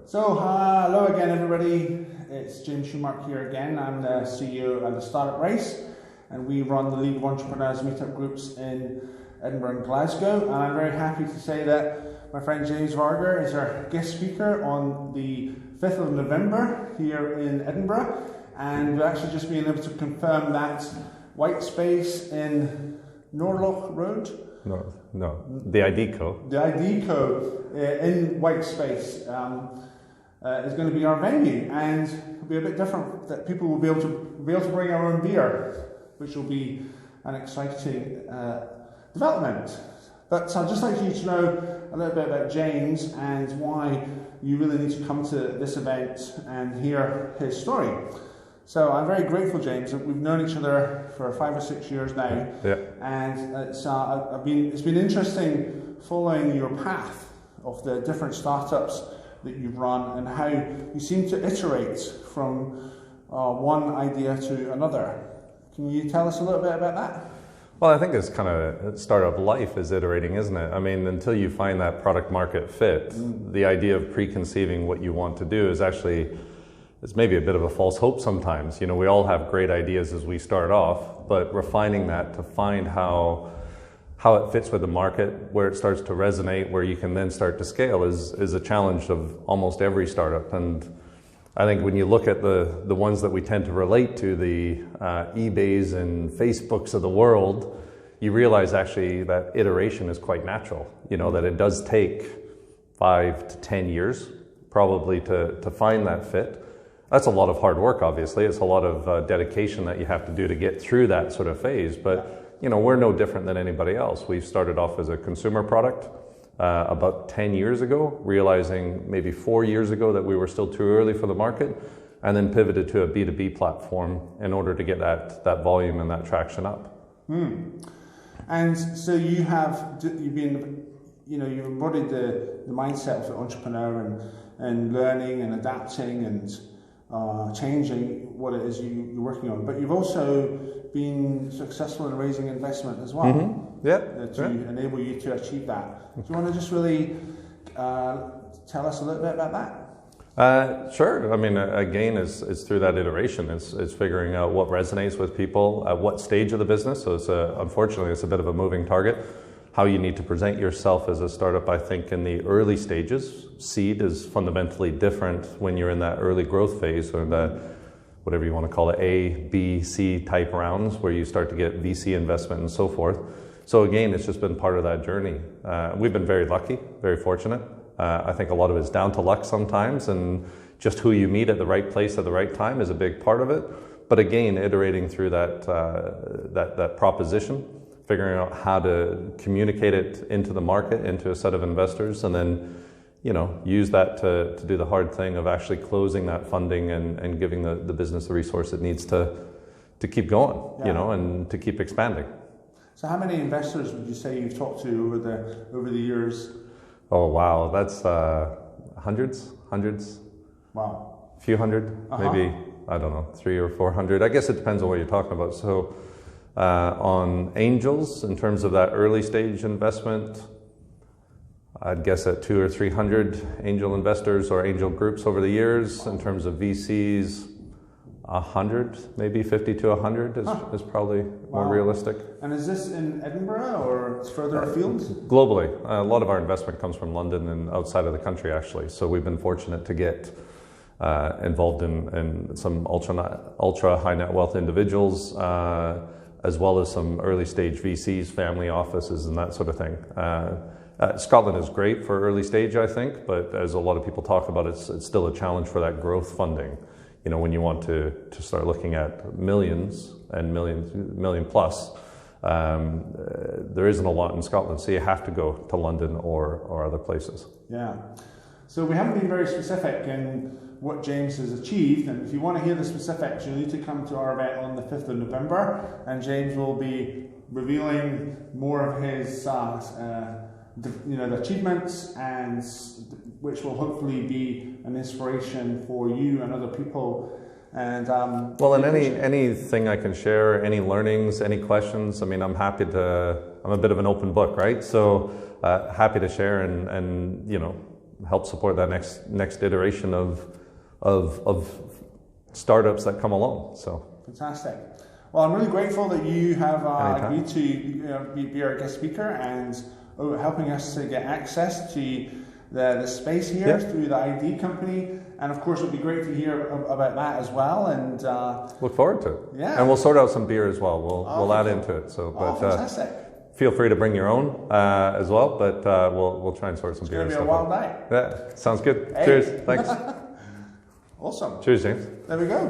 So, hello again everybody, it's James Shoemark here again. I'm the CEO at the Startup Race, and we run the League of Entrepreneurs meetup groups in Edinburgh and Glasgow, and I'm very happy to say that my friend James Varga is our guest speaker on the 5th of November here in Edinburgh, and we've actually just been able to confirm that white space in Norloch Road. No, the IDCO. The IDCO in white space is going to be our venue, and it'll be a bit different. That people will be able to bring our own beer, which will be an exciting development. But I'd just like you to know a little bit about James and why you really need to come to this event and hear his story. So I'm very grateful, James. We've known each other for 5 or 6 years now, yeah. And it's been interesting following your path of the different startups that you've run and how you seem to iterate from one idea to another. Can you tell us a little bit about that? Well, I think it's kind of startup life is iterating, isn't it? I mean, until you find that product market fit, the idea of preconceiving what you want to do is actually, it's maybe a bit of a false hope sometimes. You know, we all have great ideas as we start off, but refining that to find how it fits with the market, where it starts to resonate, where you can then start to scale is a challenge of almost every startup. And I think when you look at the ones that we tend to relate to, the eBays and Facebooks of the world, you realize actually that iteration is quite natural. You know, that it does take 5 to 10 years probably to find that fit. That's a lot of hard work, obviously. It's a lot of dedication that you have to do to get through that sort of phase. But, you know, we're no different than anybody else. We started off as a consumer product about 10 years ago, realizing maybe 4 years ago that we were still too early for the market, and then pivoted to a B2B platform in order to get that volume and that traction up. And so you've embodied the mindset of the entrepreneur and learning and adapting and changing what it is you're working on, but you've also been successful in raising investment as well. To enable you to achieve that. Do you want to just really tell us a little bit about that? Sure. I mean, again, it's through that iteration. It's figuring out what resonates with people at what stage of the business. So unfortunately, it's a bit of a moving target. How you need to present yourself as a startup, I think, in the early stages. Seed is fundamentally different when you're in that early growth phase, or the, whatever you want to call it, A, B, C type rounds, where you start to get VC investment and so forth. So again, it's just been part of that journey. We've been very lucky, very fortunate. I think a lot of it's down to luck sometimes, and just who you meet at the right place at the right time is a big part of it. But again, iterating through that proposition, figuring out how to communicate it into the market, into a set of investors, and then, you know, use that to do the hard thing of actually closing that funding and giving the business the resource it needs to keep going, you know, and to keep expanding. So how many investors would you say you've talked to over the years? Oh, wow, that's hundreds. Wow. A few hundred, maybe, I don't know, 300 or 400. I guess it depends on what you're talking about. So on angels, in terms of that early stage investment, I'd guess at 200 or 300 angel investors or angel groups over the years. In terms of VCs, 100, maybe 50 to 100 is probably more realistic. And is this in Edinburgh or further afield? Globally. A lot of our investment comes from London and outside of the country, actually. So we've been fortunate to get involved in some ultra high net wealth individuals, as well as some early stage VCs, family offices, and that sort of thing. Scotland is great for early stage, I think, but as a lot of people talk about, it's still a challenge for that growth funding. You know, when you want to start looking at millions and million plus, there isn't a lot in Scotland, so you have to go to London or other places. Yeah. So we haven't been very specific in what James has achieved, and if you want to hear the specifics, you need to come to our event on the 5th of November, and James will be revealing more of his the achievements, and which will hopefully be an inspiration for you and other people. And well, and anything I can share, any learnings, any questions, I mean, I'm happy to. I'm a bit of an open book, right? So happy to share and you know, help support that next iteration of startups that come along. So fantastic. Well, I'm really grateful that you have Anytime. agreed to be our guest speaker and helping us to get access to the space here through the ID company. And of course, it would be great to hear about that as well. And look forward to it. Yeah. And we'll sort out some beer as well. We'll add into it. So, but fantastic. feel free to bring your own as well. But we'll try and sort some beer. It's and going to be a stuff wild night. Yeah, sounds good. Hey. Cheers. Thanks. Awesome. Cheers, James. There we go.